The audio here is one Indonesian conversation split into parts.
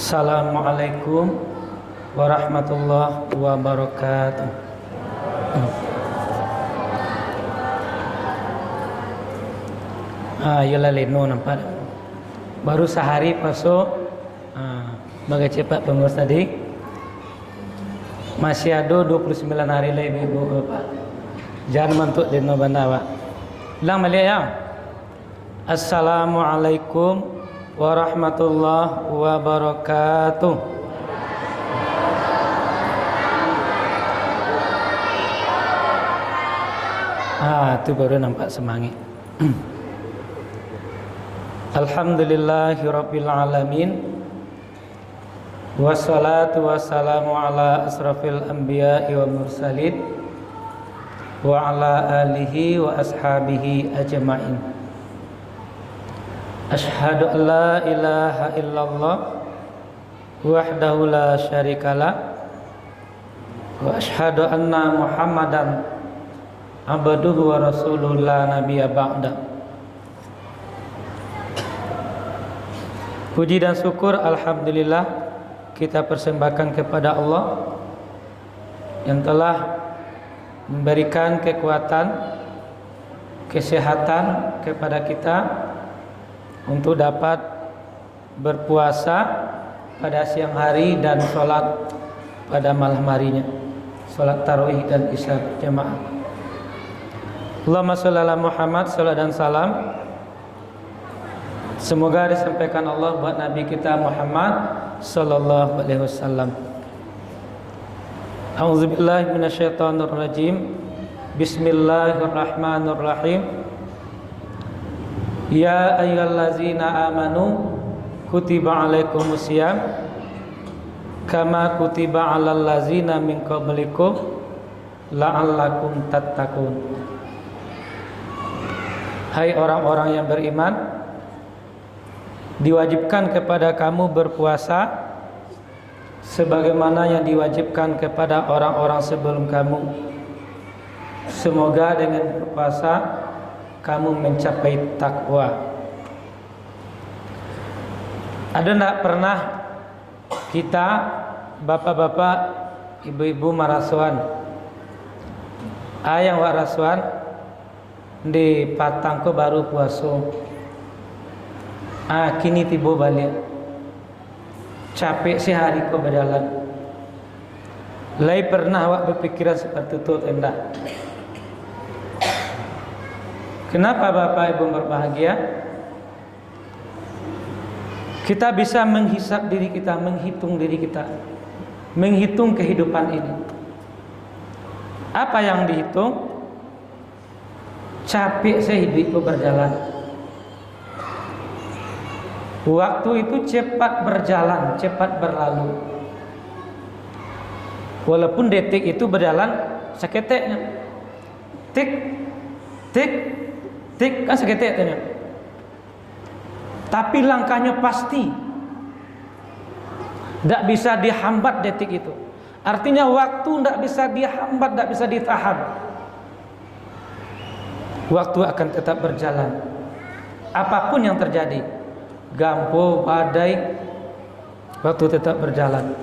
Assalamualaikum warahmatullahi wabarakatuh. Yola leno nampak. Baru sehari masuk. Bagai cepat pengurus tadi. Masih ada 29 hari lagi ibu bapak. Jangan mentuk leno bandawa. Ulang balik ya. Assalamualaikum warahmatullahi wabarakatuh. Itu baru nampak semangat. Alhamdulillahirabbil alamin. Wassalatu wassalamu ala asrafil anbiya'i wa mursalin wa ala alihi wa ashabihi ajma'in. Asyhadu an la ilaha illallah wahdahu la syarikalah wa asyhadu anna Muhammadan abduhu wa rasuluhu la nabiyya ba'da. Puji dan syukur alhamdulillah kita persembahkan kepada Allah yang telah memberikan kekuatan, kesehatan kepada kita untuk dapat berpuasa pada siang hari dan sholat pada malam harinya, sholat tarawih dan isya jamaah. Allahumma sholli ala Muhammad, salat dan salam semoga disampaikan Allah buat Nabi kita Muhammad sallallahu alaihi wasallam. A'udzubillahi minasyaitonirrajim. Bismillahirrahmanirrahim. Ya ayyuhallazina amanu kutiba alaikumusiyam kama kutiba alal ladzina min qablikum la'allakum tattaqun. Hai orang-orang yang beriman, diwajibkan kepada kamu berpuasa sebagaimana yang diwajibkan kepada orang-orang sebelum kamu. Semoga dengan berpuasa kamu mencapai takwa. Ada tak pernah kita bapak-bapak, ibu-ibu marasuan, ayang warasuan di patang ko baru puasa. Kini tiba balik. Capek sehari ko berjalan. Lai pernah awak berpikiran seperti itu enggak? Kenapa Bapak Ibu berbahagia? Kita bisa menghisap diri kita, menghitung diri kita, menghitung kehidupan ini. Apa yang dihitung? Capek sehidupku berjalan. Waktu itu cepat berjalan, cepat berlalu. Walaupun detik itu berjalan seketiknya. Tik, tik, tik kan seketik tanya. Tapi langkahnya pasti. Tidak bisa dihambat detik itu. Artinya waktu tidak bisa dihambat, tidak bisa ditahan. Waktu akan tetap berjalan. Apapun yang terjadi, gampo, badai, waktu tetap berjalan.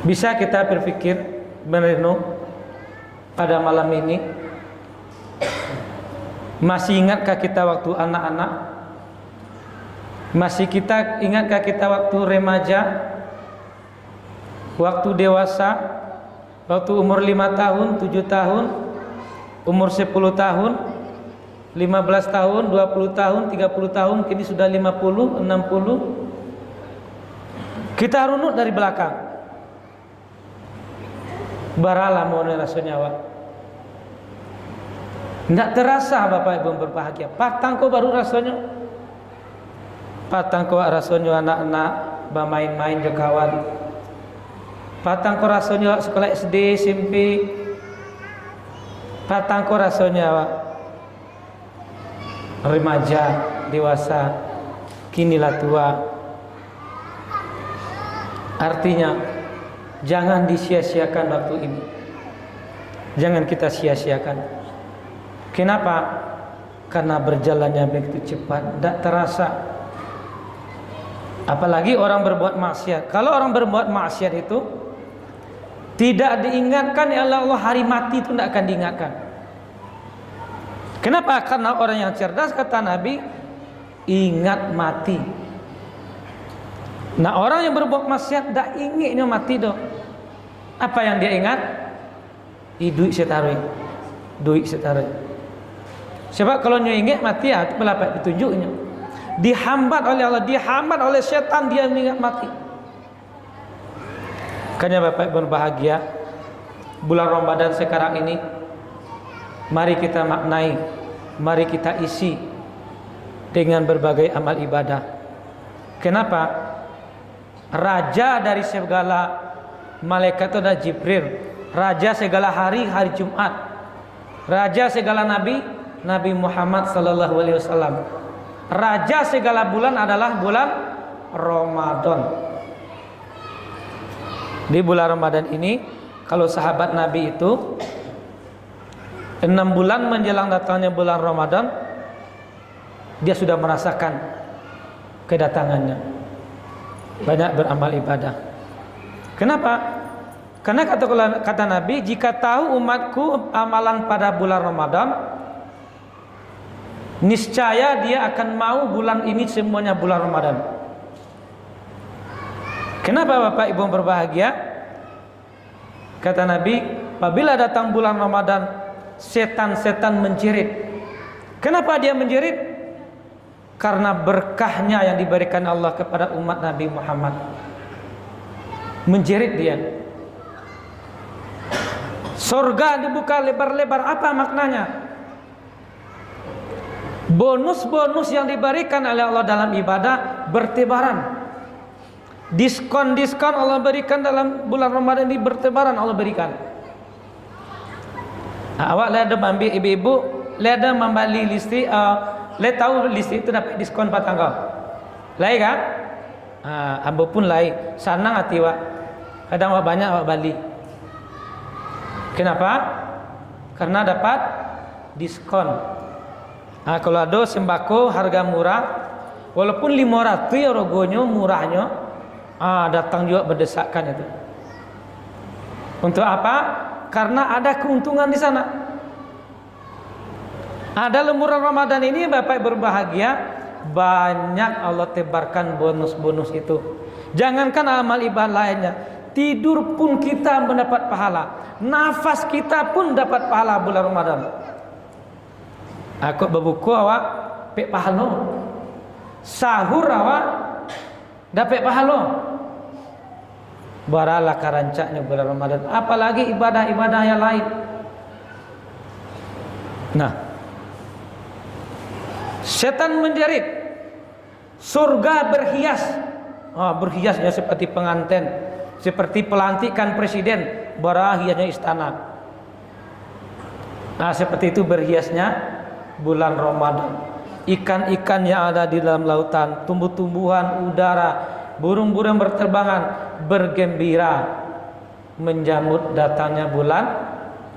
Bisa kita berpikir, merenung pada malam ini, masih ingatkah kita waktu anak-anak? Masih kita ingatkah kita waktu remaja? Waktu dewasa? Waktu umur 5 tahun, 7 tahun, umur 10 tahun, 15 tahun, 20 tahun, 30 tahun, kini sudah 50, 60. Kita runut dari belakang. Baralah mau rasanya awak. Tidak terasa Bapak Ibu berbahagia. Patang kok baru rasanya. Patang ko rasonyo anak-anak bermain-main jo kawan. Patang ko rasonyo sekolah SD, SMP. Patang ko rasonyo remaja, dewasa, kinilah tua. Artinya jangan disia-siakan waktu ini. Jangan kita sia-siakan. Kenapa? Karena berjalannya begitu cepat, tidak terasa. Apalagi orang berbuat maksiat. Kalau orang berbuat maksiat itu tidak diingatkan ya Allah, hari mati itu tidak akan diingatkan. Kenapa? Karena orang yang cerdas, kata Nabi, ingat mati. Nah, orang yang berbuat maksiat tidak ingatnya mati dong. Apa yang dia ingat? Duit setaruh. Duit setaruh. Sebab kalau nyu ingat mati ya, itu melapat petunjuknya. Dihambat oleh Allah, dihambat oleh setan, dia mengingat mati. Makanya Bapak Ibu berbahagia, bulan Ramadan sekarang ini mari kita maknai, mari kita isi dengan berbagai amal ibadah. Kenapa? Raja dari segala malaikat itu adalah Jibril. Raja segala hari, hari Jumat. Raja segala nabi, Nabi Muhammad sallallahu alaihi wasallam. Raja segala bulan adalah bulan Ramadan. Di bulan Ramadan ini, kalau sahabat Nabi itu 6 bulan menjelang datangnya bulan Ramadan, dia sudah merasakan kedatangannya. Banyak beramal ibadah. Kenapa? Karena kata Nabi, jika tahu umatku amalan pada bulan Ramadan, niscaya dia akan mau bulan ini semuanya bulan Ramadan. Kenapa Bapak Ibu berbahagia? Kata Nabi, apabila datang bulan Ramadan, setan-setan menjerit. Kenapa dia menjerit? Karena berkahnya yang diberikan Allah kepada umat Nabi Muhammad. Menjerit dia. Surga dibuka lebar-lebar, apa maknanya? Bonus-bonus yang diberikan oleh Allah dalam ibadah bertebaran. Diskon-diskon Allah berikan dalam bulan Ramadan ini bertebaran Allah berikan. Awak lada ambil ibu-ibu, lada membeli listi, le tahu listi itu dapat diskon patang kau. Lai kan? Ambo pun lai. Senang hati wak. Kadang wak banyak wak bali. Kenapa? Karena dapat diskon. Kalau ada sembako harga murah, walaupun 500 ya rogonya murahnya, datang juga berdesakan itu. Untuk apa? Karena ada keuntungan di sana. Ada lemburan Ramadan ini Bapak berbahagia, banyak Allah tebarkan bonus-bonus itu. Jangankan amal ibadah lainnya, tidur pun kita mendapat pahala, nafas kita pun dapat pahala bulan Ramadan. Aku berbuku awak pek pahala, sahur awak dapat pahala. Baralah karancaknya bulan Ramadan, apalagi ibadah-ibadah yang lain. Nah, setan menjerit, surga berhias. Berhiasnya seperti pengantin, seperti pelantikan presiden, hiasnya istana. Nah, seperti itu berhiasnya bulan Ramadan. Ikan-ikan yang ada di dalam lautan, tumbuh-tumbuhan, udara, burung-burung berterbangan, bergembira menjambut datangnya bulan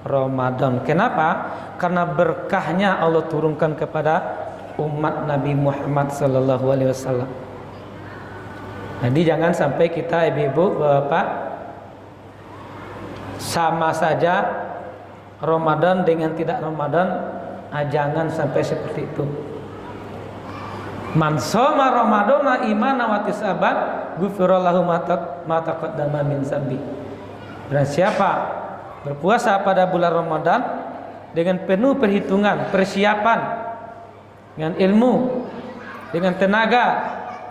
Ramadan. Kenapa? Karena berkahnya Allah turunkan kepada umat Nabi Muhammad sallallahu alaihi wasallam. Jadi jangan sampai kita ibu-ibu, bapak, sama saja Ramadan dengan tidak Ramadan. Jangan sampai seperti itu. Man shoma ramadhana imanan wa ihtisaban ghufira lahu ma taqaddama min dzambi. Dan siapa berpuasa pada bulan Ramadan dengan penuh perhitungan, persiapan, dengan ilmu, dengan tenaga,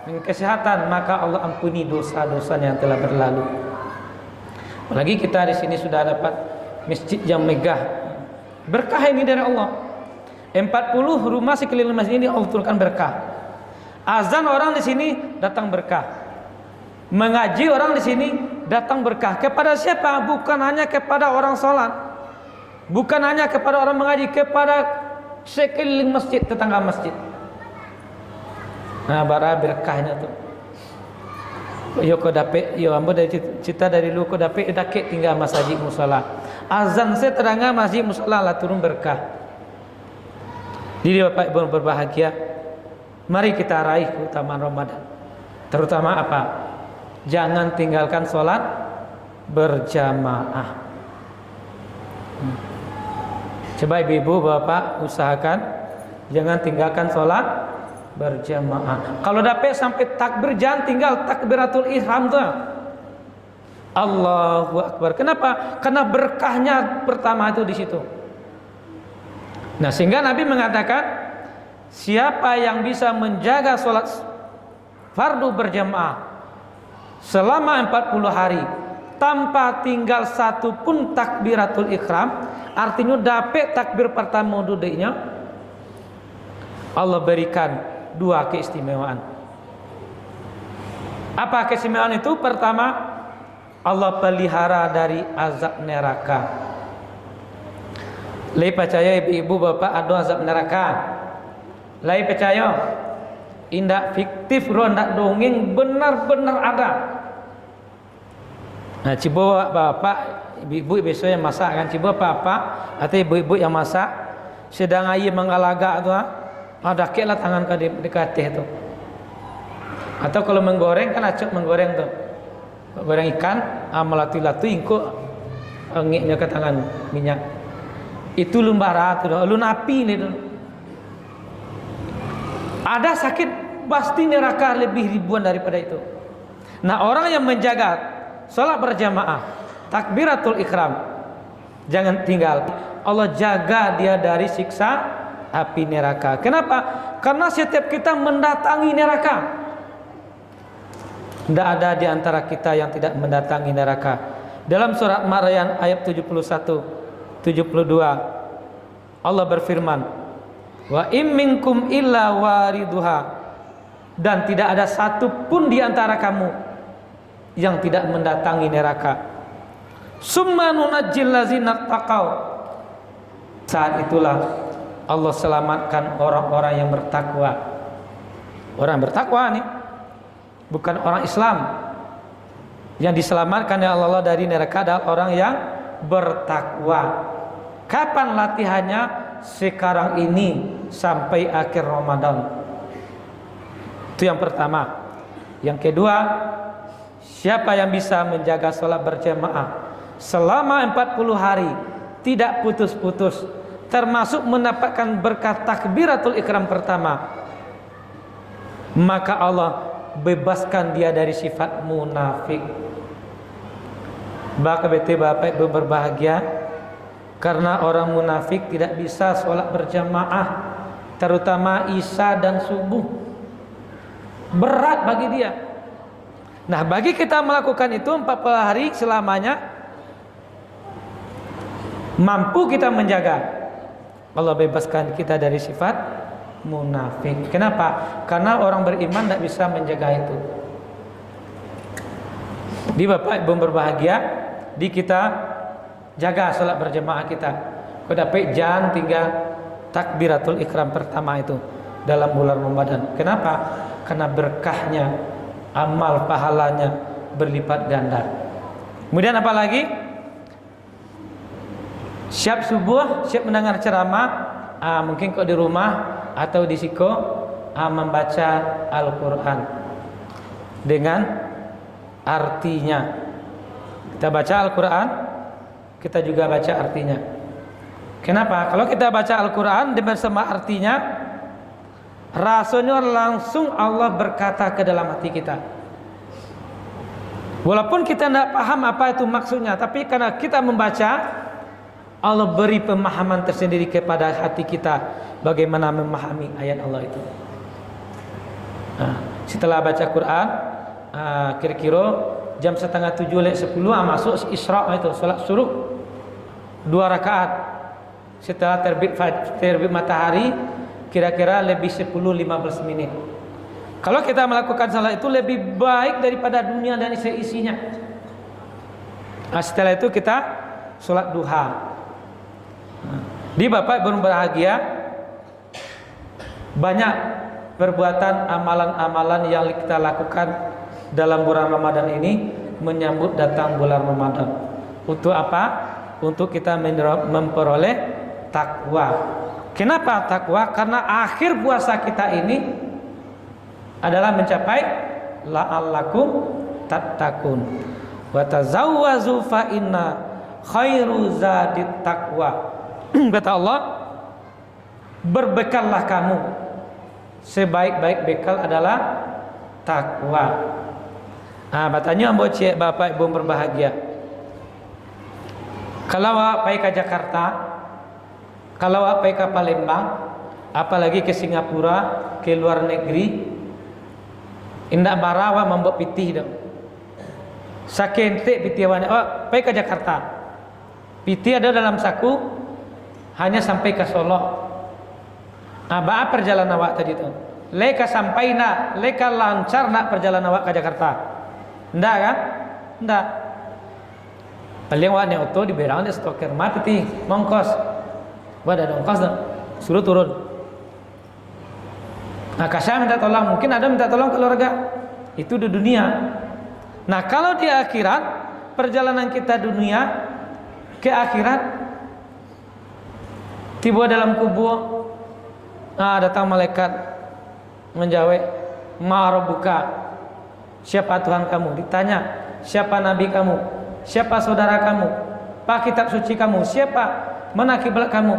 dengan kesehatan, maka Allah ampuni dosa-dosanya yang telah berlalu. Apalagi kita di sini sudah dapat masjid yang megah. Berkah ini dari Allah. 40 rumah sekeliling masjid ini Allah turunkan berkah. Azan orang di sini datang berkah. Mengaji orang di sini datang berkah. Kepada siapa? Bukan hanya kepada orang salat. Bukan hanya kepada orang mengaji, kepada sekeliling masjid, tetangga masjid. Nah, bara berkahnya tuh. Yo ko dapet, yo ambo dari cita dari lu ko dapet dake tinggal masjid musala. Azan saya terangga masjid musala lah turun berkah. Jadi Bapak Ibu berbahagia, mari kita raih keutamaan Ramadan. Terutama apa? Jangan tinggalkan sholat berjamaah. Coba ibu-ibu bapak usahakan jangan tinggalkan sholat berjamaah. Kalau dapat sampai takbir, jangan tinggal takbiratul ihram tuh. Allahu Akbar. Kenapa? Karena berkahnya pertama itu di situ. Nah, sehingga Nabi mengatakan, siapa yang bisa menjaga sholat fardu berjamaah selama 40 hari tanpa tinggal satu pun takbiratul ihram, artinya dapat takbir pertama duduknya, Allah berikan dua keistimewaan. Apa keistimewaan itu? Pertama, Allah pelihara dari azab neraka. Lai percaya ibu-ibu bapak ada azab neraka. Lai percaya indak fiktif, rondak dongeng, benar-benar ada. Nah, coba bapak ibu-ibu besok yang masak kan, coba bapak atau ibu-ibu yang masak sedang ayam mengalagak tu, ada kelah tangan ke dekat tu. Atau kalau menggoreng kan acuk menggoreng tu, goreng ikan, melatu-latu ingko ngiknya ke tangan minyak. Itu lumbara tu, lu napi ni tu. Ada sakit pasti neraka lebih ribuan daripada itu. Nah, orang yang menjaga salat berjamaah, takbiratul ihram, jangan tinggal. Allah jaga dia dari siksa api neraka. Kenapa? Karena setiap kita mendatangi neraka. Tidak ada di antara kita yang tidak mendatangi neraka. Dalam surat Maryam ayat 71 72 Allah berfirman, wa im minkum illa wariduha, dan tidak ada satu pun di antara kamu yang tidak mendatangi neraka. Summa nunajjil ladzina taqaw, saat itulah Allah selamatkan orang-orang yang bertakwa. Orang bertakwa nih bukan orang Islam. Yang diselamatkan oleh Allah dari neraka adalah orang yang bertakwa. Kapan latihannya? Sekarang ini sampai akhir Ramadan. Itu yang pertama. Yang kedua, siapa yang bisa menjaga sholat berjamaah selama 40 hari tidak putus-putus, termasuk mendapatkan berkat takbiratul ihram pertama, maka Allah bebaskan dia dari sifat munafik. Bapak Ibu berbahagia, karena orang munafik tidak bisa sholat berjamaah, terutama isya dan subuh, berat bagi dia. Nah, bagi kita melakukan itu 40 hari selamanya, mampu kita menjaga, Allah bebaskan kita dari sifat munafik. Kenapa? Karena orang beriman tidak bisa menjaga itu. Di Bapak Ibu berbahagia, di kita jaga sholat berjamaah kita. Kau dapat jangan tinggal takbiratul ihram pertama itu dalam bulan Ramadan. Kenapa? Karena berkahnya, amal pahalanya berlipat ganda. Kemudian apa lagi? Siap subuh, siap mendengar ceramah, mungkin kau di rumah atau di siko, membaca Al-Quran dengan artinya. Kita baca Al-Quran, kita juga baca artinya. Kenapa? Kalau kita baca Al-Quran bersama artinya, rasanya langsung Allah berkata ke dalam hati kita. Walaupun kita tidak paham apa itu maksudnya, tapi karena kita membaca, Allah beri pemahaman tersendiri kepada hati kita bagaimana memahami ayat Allah itu. Nah, setelah baca Quran, kira-kira jam 6:30 10 masuk Isra itu salat suruh 2 rakaat. Setelah terbit matahari kira-kira lebih 10-15 menit. Kalau kita melakukan salat itu lebih baik daripada dunia dan isi-isinya. Nah, setelah itu kita sholat duha. Di Bapak Ibu berbahagia, banyak perbuatan amalan-amalan yang kita lakukan dalam bulan Ramadan ini menyambut datang bulan Ramadan. Untuk apa? Untuk kita memperoleh takwa. Kenapa takwa? Karena akhir puasa kita ini adalah mencapai la'allakum tattaqun. Wa tazawwazu fa inna khairu zadit taqwa. Kata Allah, berbekallah kamu, sebaik-baik bekal adalah takwa. Ah, bertanya bocah Bapak Ibu berbahagia. Kalau apa ke Jakarta, kalau apa ke Palembang, apalagi ke Singapura, ke luar negeri, indak barawa membuat pitih dong. Sakente pitih wana, oh, pergi ke Jakarta. Pitih ada dalam saku, hanya sampai ke Solo. Apa perjalanan awak tadi tu? Leka sampai nak, leka lancar nak perjalanan awak ke Jakarta. Ndak kan? Ndak. Paling awak naik auto di berang dia stoker mati mongkos. Ada ongkos dah. Suruh turun. Nah, kasih minta tolong, mungkin ada minta tolong keluarga. Itu di dunia. Nah, kalau di akhirat, perjalanan kita dunia ke akhirat, tiba dalam kubur, datang malaikat menjawab, "Ma rabbuka?" Siapa Tuhan kamu? Ditanya, siapa nabi kamu? Siapa saudara kamu? Pak kitab suci kamu? Siapa? Mana kiblat kamu?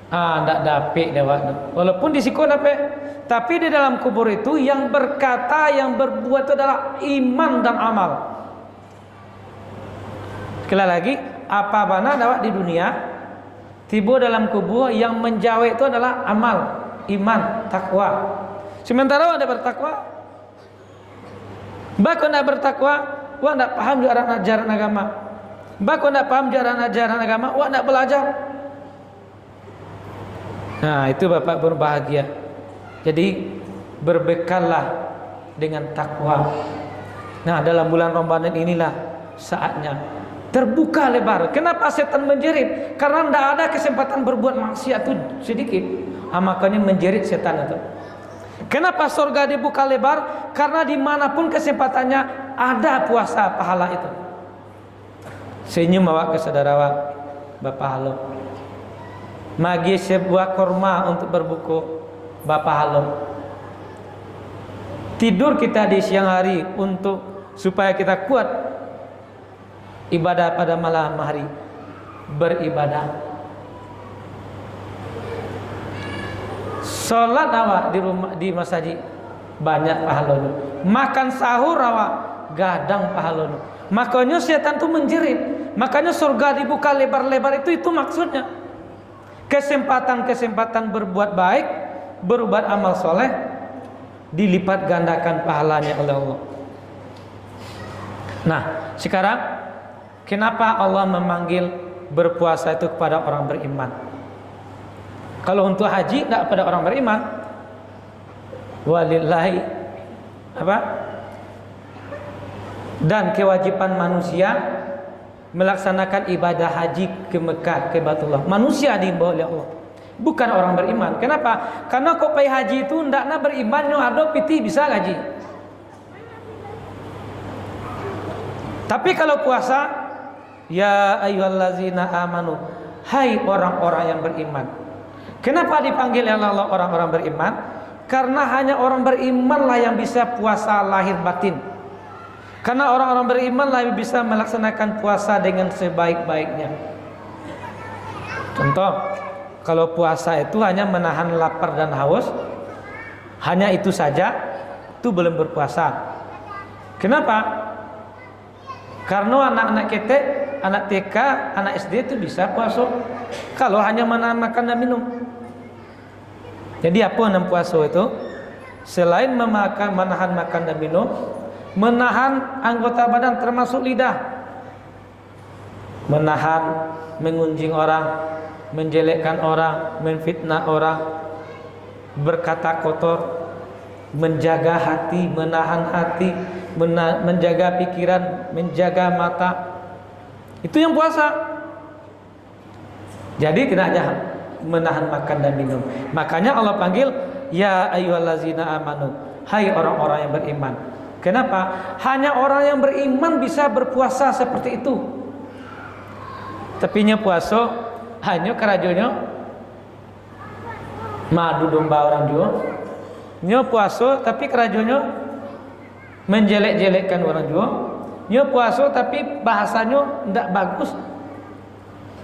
Ndak dapet dewat. Walaupun di sikon dapet, tapi di dalam kubur itu yang berkata, yang berbuat itu adalah iman dan amal. Sekali lagi, apa bana dawat di dunia, tiba dalam kubur yang menjawab itu adalah amal, iman, takwa. Sementara ada bertakwa, bahkan tidak bertakwa, wah tidak paham ajaran agama. Bahkan tidak paham ajaran agama, wah tidak belajar. Nah, itu Bapak berbahagia. Jadi berbekallah dengan takwa. Nah, dalam bulan Ramadan inilah saatnya terbuka lebar. Kenapa setan menjerit? Karena tidak ada kesempatan berbuat maksiat itu sedikit. Makanya menjerit setan itu. Kenapa surga dibuka lebar? Karena dimanapun kesempatannya ada puasa pahala itu. Senyum bawa ke saudara Bapak halo. Magi sebuah korma untuk berbuku, Bapak halo. Tidur kita di siang hari untuk supaya kita kuat ibadah pada malam hari, beribadah. Salat awak di rumah di masjid banyak pahalanya. Makan sahur awak gadang pahalanya. Makanya setan itu menjerit. Makanya surga dibuka lebar-lebar itu maksudnya. Kesempatan-kesempatan berbuat baik, berbuat amal soleh, dilipat gandakan pahalanya oleh Allah. Nah, sekarang kenapa Allah memanggil berpuasa itu kepada orang beriman? Kalau untuk haji tidak pada orang beriman. Walillahi apa? Dan kewajiban manusia melaksanakan ibadah haji ke Mekah, ke Baitullah. Manusia diimbau oleh Allah, bukan orang beriman. Kenapa? Karena kok pergi haji itu ndakna beriman yo ada pitih bisa haji. Tapi kalau puasa, ya ayyuhallazina amanu, hai orang-orang yang beriman. Kenapa dipanggil Allah orang-orang beriman? Karena hanya orang berimanlah yang bisa puasa lahir batin. Karena orang-orang beriman lebih bisa melaksanakan puasa dengan sebaik-baiknya. Contoh, kalau puasa itu hanya menahan lapar dan haus, hanya itu saja, itu belum berpuasa. Kenapa? Karena anak-anak kita, anak TK, anak SD itu bisa puasa. Kalau hanya menahan makan dan minum. Jadi apa yang puasa itu? Selain menahan makan dan minum, menahan anggota badan termasuk lidah, menahan mengunjing orang, menjelekkan orang, menfitnah orang, berkata kotor, menjaga hati, menahan hati, menjaga pikiran, menjaga mata. Itu yang puasa. Jadi tidak aja menahan makan dan minum. Makanya Allah panggil ya ayyuhallazina amanu, hai orang-orang yang beriman. Kenapa? Hanya orang yang beriman bisa berpuasa seperti itu. Tepinya puasa hanya kerajonya madu domba orang juga. Nyo puasa tapi kerajonya menjelek-jelekkan orang juga. Nyo puasa tapi bahasanya tidak bagus.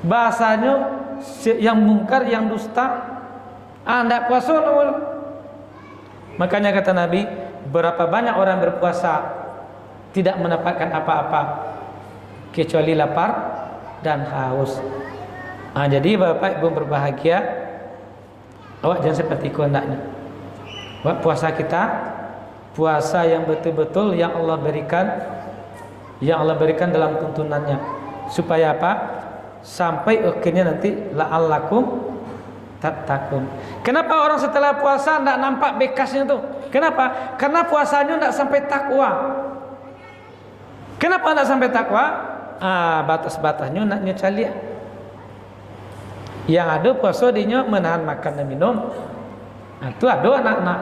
Bahasanya yang mungkar, yang dusta. Tidak puasa. Makanya kata Nabi, berapa banyak orang berpuasa tidak mendapatkan apa-apa kecuali lapar dan haus. Jadi Bapak Ibu berbahagia, awak jangan seperti kehendaknya. Puasa kita, puasa yang betul-betul yang Allah berikan dalam tuntunannya, supaya apa? Sampai akhirnya nanti la'allakum tattaqun. Kenapa orang setelah puasa tidak nampak bekasnya tuh? Kenapa? Karena puasanya tidak sampai takwa. Kenapa tidak sampai takwa? Batas-batasnya nak nyecali. Yang ada puasa dia menahan makan dan minum. Itu ada anak-anak,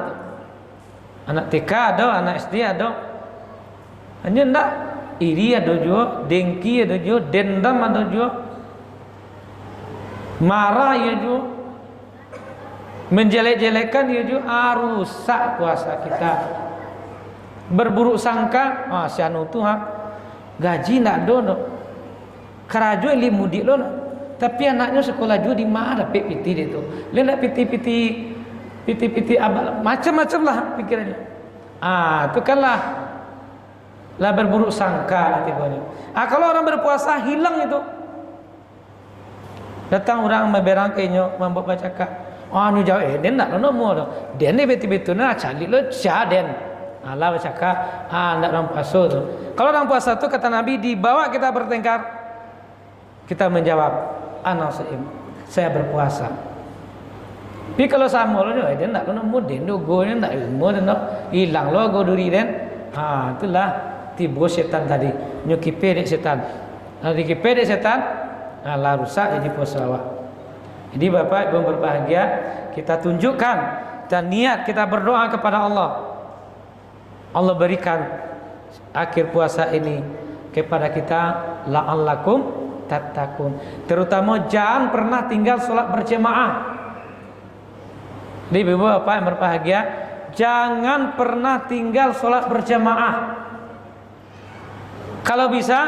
anak TK ada, anak SD ada. Hanya tidak iri ada juga, dengki ada juga, dendam ada juga, marah ya juga, menjelek-jelekan ya juga. Rusak puasa kita. Berburuk sangka, si anu tu gaji nak do, kerajo limudik lo, tapi anaknya sekolah juga di mana piti dia tu, lihat piti abal macam-macam lah pikirannya. Itu kan lah berburuk sangka nanti banyak. Kalau orang berpuasa hilang itu. Datang orang memberangkainya membawa cakap, anu jauh den nak lo mau do, den ni betul-betul nak cari lo caden. Allah bercakap, nak orang puasa tu. Kalau orang puasa tu kata Nabi, dibawa kita bertengkar, kita menjawab, ana shaim, saya berpuasa. Tapi kalau sama lo dia nak lo mau den do go ni nak mau den hilang lo go duri den. Itulah tipu setan tadi, nyukipe dek setan. Dikipe dek setan, lah rusak jadi puasa awak. Jadi Bapak Ibu berbahagia, kita tunjukkan dan niat kita berdoa kepada Allah. Allah berikan akhir puasa ini kepada kita la'allakum tattaqun. Terutama jangan pernah tinggal sholat berjamaah. Jadi Ibu Bapak yang berbahagia, jangan pernah tinggal sholat berjamaah. Kalau bisa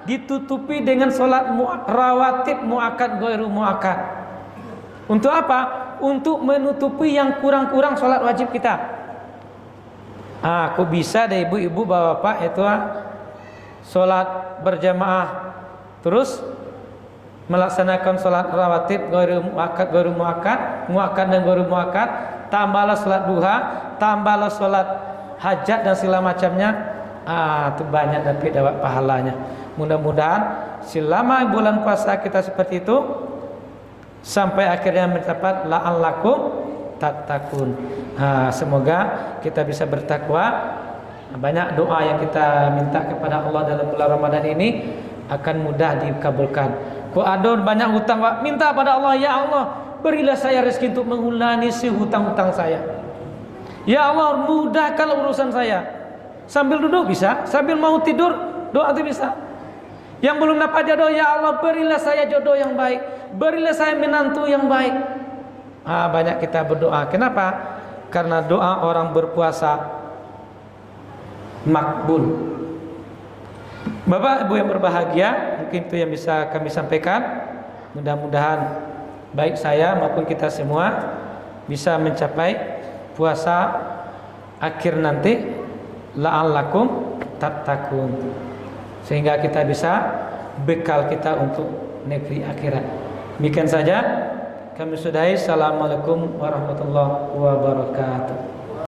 ditutupi dengan sholat rawatib muakkad ghairu muakkad. Untuk apa? Untuk menutupi yang kurang-kurang sholat wajib kita. Aku bisa deh ibu-ibu bapak itu sholat berjamaah terus melaksanakan sholat rawatib ghairu muakkad, muakkad dan ghairu muakkad, tambahlah sholat duha, tambahlah sholat hajat dan segala macamnya. Itu banyak dapat pahalanya. Mudah-mudahan selama bulan puasa kita seperti itu sampai akhirnya mendapat la'allakum tattaqun. Semoga kita bisa bertakwa. Banyak doa yang kita minta kepada Allah dalam bulan Ramadan ini akan mudah dikabulkan. Kok ada banyak hutang, Pak, minta pada Allah, ya Allah, berilah saya rezeki untuk menghunani hutang-hutang saya. Ya Allah, mudahkan urusan saya. Sambil duduk bisa, sambil mau tidur doa itu bisa. Yang belum dapat jodoh, ya Allah, berilah saya jodoh yang baik, berilah saya menantu yang baik. Banyak kita berdoa. Kenapa? Karena doa orang berpuasa makbul. Bapak Ibu yang berbahagia, mungkin itu yang bisa kami sampaikan. Mudah-mudahan baik saya maupun kita semua bisa mencapai puasa akhir nanti la'allakum tattaqun, sehingga kita bisa bekal kita untuk negeri akhirat. Demikian saja kami sudahi. Assalamualaikum warahmatullahi wabarakatuh.